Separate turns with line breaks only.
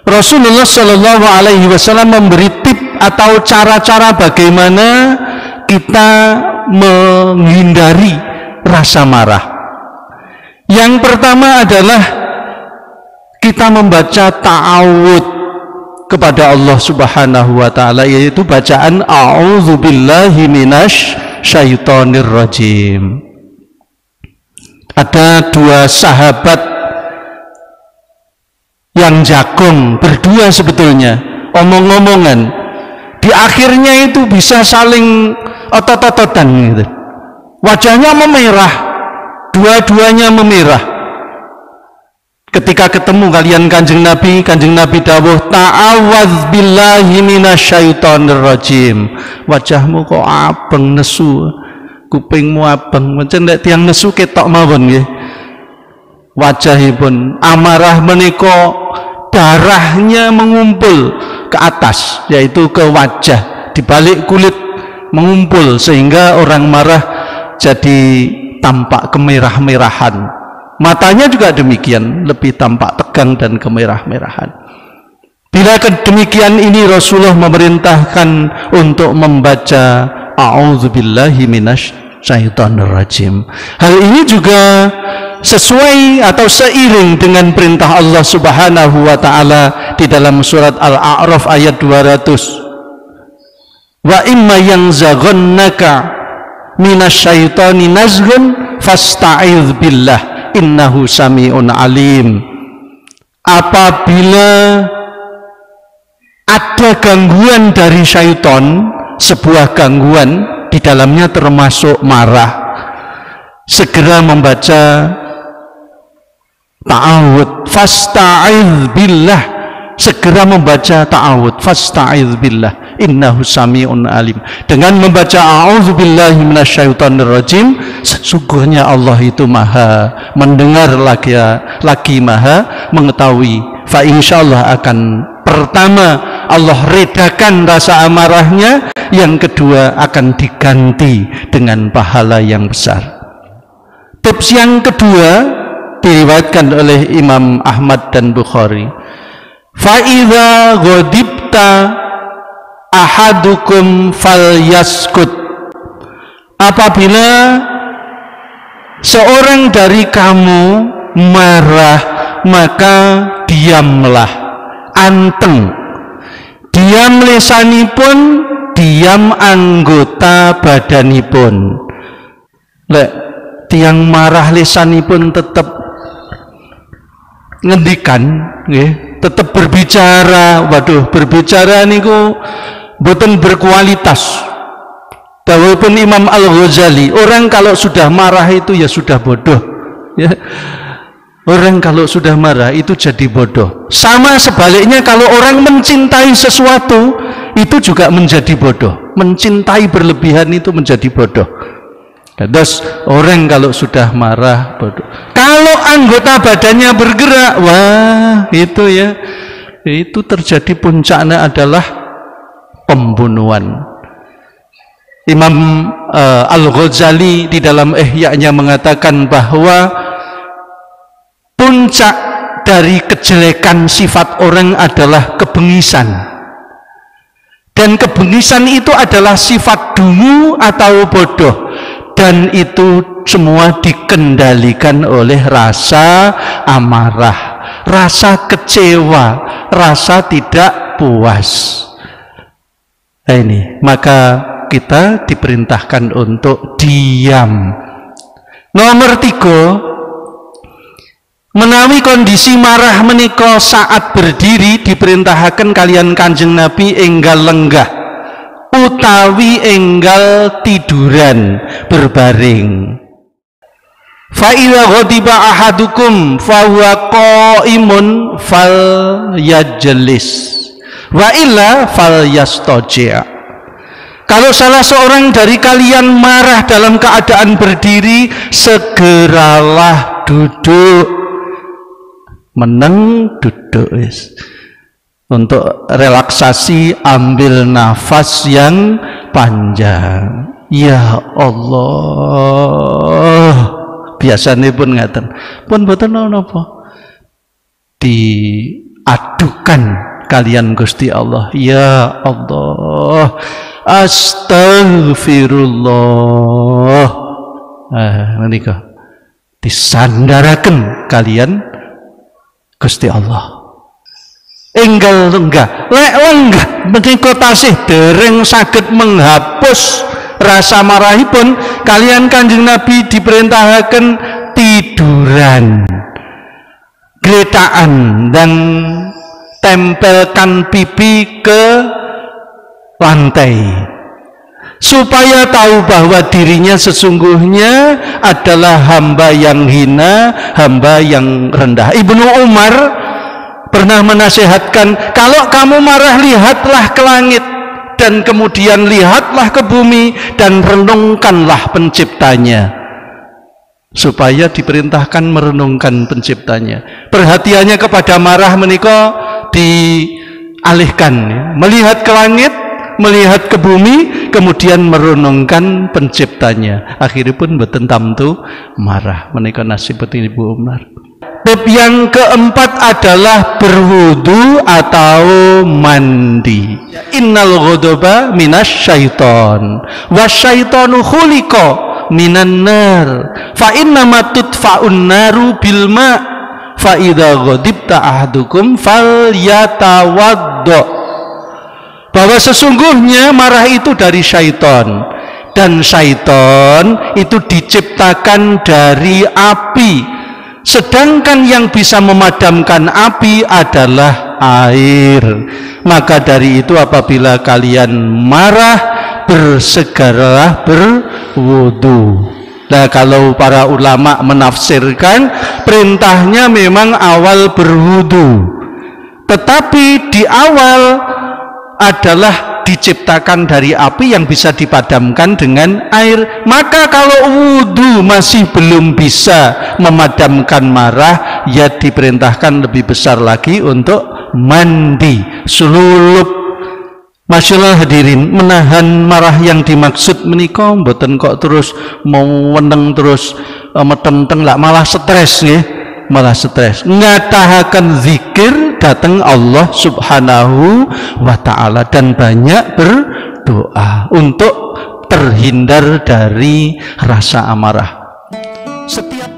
Rasulullah Shallallahu Alaihi Wasallam memberi tip atau cara-cara bagaimana kita menghindari rasa marah. Yang pertama adalah kita membaca ta'awud kepada Allah Subhanahu wa taala, yaitu bacaan a'udzubillahi minasy syaitonir rajim. Ada dua sahabat yang jagong berdua sebetulnya, omong-omongan, di akhirnya itu bisa saling otot-ototan gitu. Wajahnya memerah, dua-duanya memerah. Ketika ketemu kalian Kanjeng Nabi dawuh ta'awwadz billahi minasyaitonir rajim. Wajahmu kok abeng nesu, kupingmu abeng, pancen nek tiyang nesu ketok mawon nggih. Wajahipun amarah menika darahnya mengumpul ke atas, yaitu ke wajah, di balik kulit mengumpul sehingga orang marah jadi tampak kemerah-merahan. Matanya juga demikian, lebih tampak tegang dan kemerah-merahan. Bila demikian ini Rasulullah memerintahkan untuk membaca a'udzubillahi minasyaitonir rajim. Hal ini juga sesuai atau seiring dengan perintah Allah Subhanahu wa taala di dalam surat Al-A'raf ayat 200. Wa imma yanzaghannaka minasyaitoni nazghun fasta'idz billah innahu sami'un alim. Apabila ada gangguan dari syaitan, sebuah gangguan di dalamnya termasuk marah, segera membaca ta'awud, fasta'idz billah, segera membaca ta'awud, fasta'idz billah innahu sami'un alim. Dengan membaca a'udzubillahi minasyaitonir rajim, sesungguhnya Allah itu maha mendengar lagi maha mengetahui. Fa insyaallah akan pertama Allah redakan rasa amarahnya, yang kedua akan diganti dengan pahala yang besar. Tips yang kedua diriwayatkan oleh Imam Ahmad dan Bukhari. Fa idza ghadibta ahadukum falyaskut. Apabila seorang dari kamu marah, maka diamlah, anteng. Diam lisanipun, diam anggota badanipun. Lek tiang marah lisanipun tetap ngendikan nggih, tetap berbicara. Waduh, berbicara niku boten berkualitas. Dawuhipun Imam Al-Ghazali, orang kalau sudah marah itu ya sudah bodoh ya. Orang kalau sudah marah itu jadi bodoh. Sama sebaliknya, kalau orang mencintai sesuatu itu juga menjadi bodoh. Mencintai berlebihan itu menjadi bodoh. Terus orang kalau sudah marah bodoh. Kalau anggota badannya bergerak, wah itu ya, itu terjadi puncaknya adalah pembunuhan. Imam Al-Ghazali di dalam Ihya-nya mengatakan bahwa puncak dari kejelekan sifat orang adalah kebengisan. Dan kebengisan itu adalah sifat dungu atau bodoh. Dan itu semua dikendalikan oleh rasa amarah, rasa kecewa, rasa tidak puas. Nah ini, maka kita diperintahkan untuk diam. Nomor 3, menawi kondisi marah menika saat berdiri diperintahkan kalian Kanjeng Nabi enggal lenggah utawi enggal tiduran berbaring. Fa idza ghadiba ahadukum fa huwa qaimun falyajlis wa illa falyastaji'. Kalau salah seorang dari kalian marah dalam keadaan berdiri, segeralah duduk. Meneng duduk wis. Untuk relaksasi, ambil nafas yang panjang. Ya Allah, biasanya pun ngaten. Pun boten napa. Diadukan kalian Gusti Allah. Ya Allah, astagfirullah. Menika disandaraken kalian Gusti Allah. Enggal lenggah, lek lenggah menika tasih dereng saged menghapus rasa marahipun, kalian Kanjeng Nabi diperintahkan tiduran, gletaan dan tempelkan pipi ke lantai supaya tahu bahwa dirinya sesungguhnya adalah hamba yang hina, hamba yang rendah. Ibnu Umar pernah menasihatkan, kalau kamu marah lihatlah ke langit dan kemudian lihatlah ke bumi dan renungkanlah penciptanya. Supaya diperintahkan merenungkan penciptanya. Perhatiannya kepada marah menika dialihkan, melihat ke langit, melihat ke bumi, kemudian merenungkan penciptanya. Akhirnya pun boten tamtu marah. Menika nasib Ibu Umar. Bab yang keempat adalah berwudu atau mandi. Innal ghadaba minasyaiton wasyaitonu khuliqa minan nar fa innama tudfa'un naru bil ma fa idza ghadibta ahadukum falyatawaddo. Bahwa sesungguhnya marah itu dari syaiton, dan syaiton itu diciptakan dari api. Sedangkan yang bisa memadamkan api adalah air. Maka dari itu apabila kalian marah, bersegeralah berwudu. Nah, kalau para ulama menafsirkan, perintahnya memang awal berwudu, tetapi di awal adalah diciptakan dari api yang bisa dipadamkan dengan air. Maka kalau wudu masih belum bisa memadamkan marah, ya diperintahkan lebih besar lagi untuk mandi, sululup. Masyaallah hadirin, menahan marah yang dimaksud menika mboten kok terus mau weneng terus metenteng lah, malah stres nggih, malah stres. Ngatahaken zikir datang Allah Subhanahu wa ta'ala dan banyak berdoa untuk terhindar dari rasa amarah. Setiap